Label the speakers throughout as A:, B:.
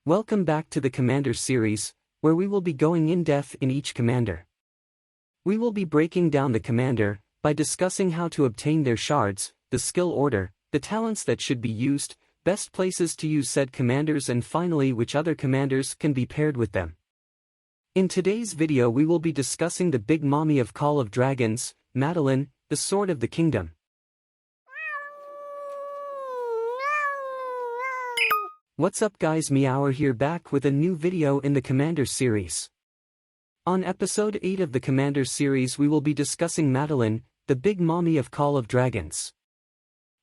A: Welcome back to the Commander series, where we will be going in-depth in each commander. We will be breaking down the commander, by discussing how to obtain their shards, the skill order, the talents that should be used, best places to use said commanders and finally which other commanders can be paired with them. In today's video we will be discussing the big mommy of Call of Dragons, Madeline, the Sword of the Kingdom. What's up guys, MEOWER here back with a new video in the Commander series. On episode 8 of the Commander series we will be discussing Madeline, the big mommy of Call of Dragons.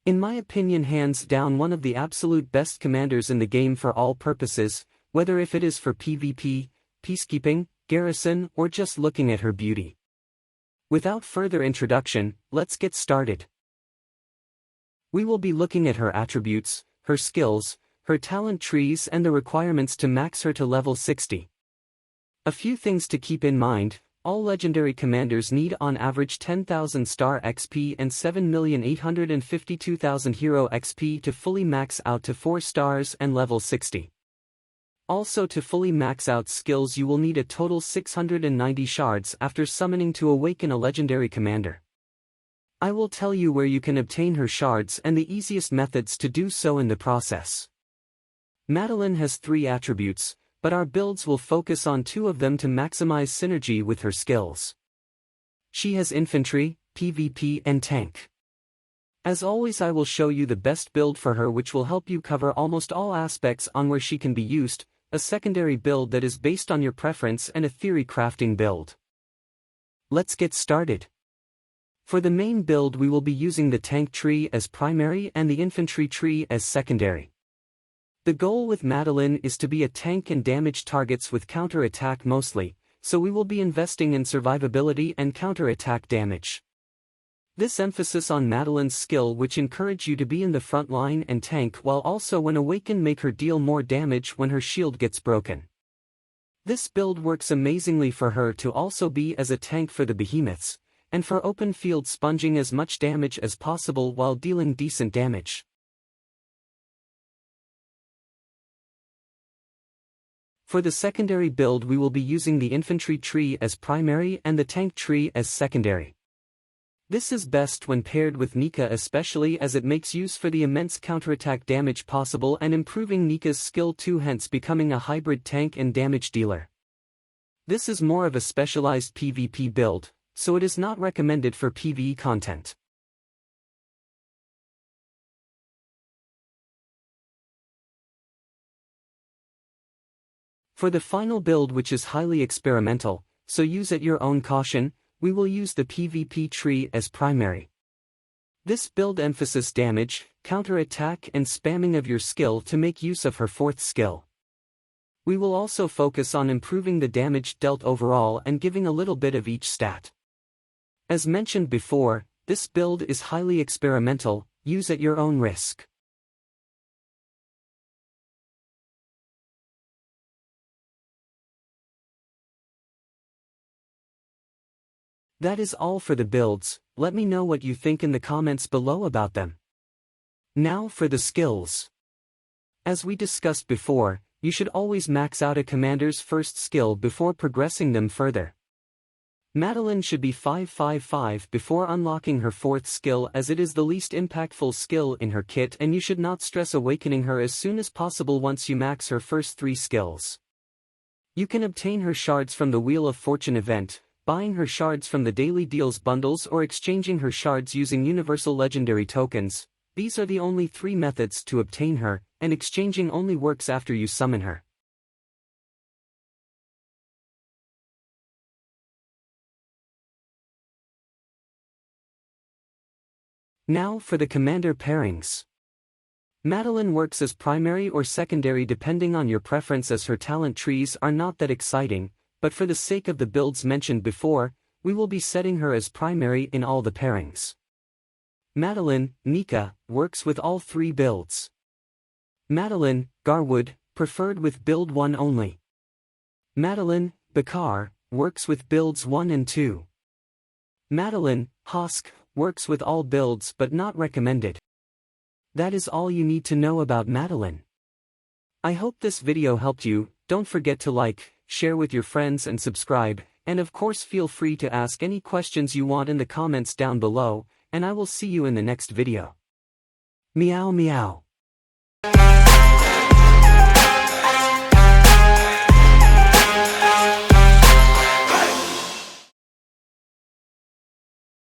A: In my opinion, hands down one of the absolute best commanders in the game for all purposes, whether if it is for PvP, peacekeeping, garrison, or just looking at her beauty. Without further introduction, let's get started. We will be looking at her attributes, her skills, her talent trees and the requirements to max her to level 60. A few things to keep in mind: all legendary commanders need on average 10,000 star XP and 7,852,000 hero XP to fully max out to 4 stars and level 60. Also, to fully max out skills you will need a total 690 shards after summoning to awaken a legendary commander. I will tell you where you can obtain her shards and the easiest methods to do so in the process. Madeline has 3 attributes, but our builds will focus on 2 of them to maximize synergy with her skills. She has infantry, PvP and tank. As always, I will show you the best build for her, which will help you cover almost all aspects on where she can be used, a secondary build that is based on your preference and a theory crafting build. Let's get started. For the main build we will be using the tank tree as primary and the infantry tree as secondary. The goal with Madeline is to be a tank and damage targets with counter-attack mostly, so we will be investing in survivability and counter-attack damage. This emphasis on Madeline's skill which encourage you to be in the front line and tank while also when awakened make her deal more damage when her shield gets broken. This build works amazingly for her to also be as a tank for the behemoths, and for open field sponging as much damage as possible while dealing decent damage. For the secondary build we will be using the infantry tree as primary and the tank tree as secondary. This is best when paired with Nika, especially as it makes use for the immense counterattack damage possible and improving Nika's skill too, hence becoming a hybrid tank and damage dealer. This is more of a specialized PvP build, so it is not recommended for PvE content. For the final build, which is highly experimental, so use at your own caution, we will use the PvP tree as primary. This build emphasizes damage, counter-attack and spamming of your skill to make use of her 4th skill. We will also focus on improving the damage dealt overall and giving a little bit of each stat. As mentioned before, this build is highly experimental, use at your own risk. That is all for the builds. Let me know what you think in the comments below about them. Now for the skills. As we discussed before, you should always max out a commander's first skill before progressing them further. Madeline should be 555 before unlocking her 4th skill, as it is the least impactful skill in her kit, and you should not stress awakening her as soon as possible once you max her first 3 skills. You can obtain her shards from the Wheel of Fortune event, buying her shards from the daily deals bundles, or exchanging her shards using universal legendary tokens. These are the only 3 methods to obtain her, and exchanging only works after you summon her. Now for the commander pairings. Madeline works as primary or secondary depending on your preference, as her talent trees are not that exciting, but for the sake of the builds mentioned before, we will be setting her as primary in all the pairings. Madeline, Nika, works with all 3 builds. Madeline, Garwood, preferred with build 1 only. Madeline, Bakar, works with builds 1 and 2. Madeline, Husk, works with all builds but not recommended. That is all you need to know about Madeline. I hope this video helped you. Don't forget to like, share with your friends and subscribe, and of course feel free to ask any questions you want in the comments down below, and I will see you in the next video. Meow meow.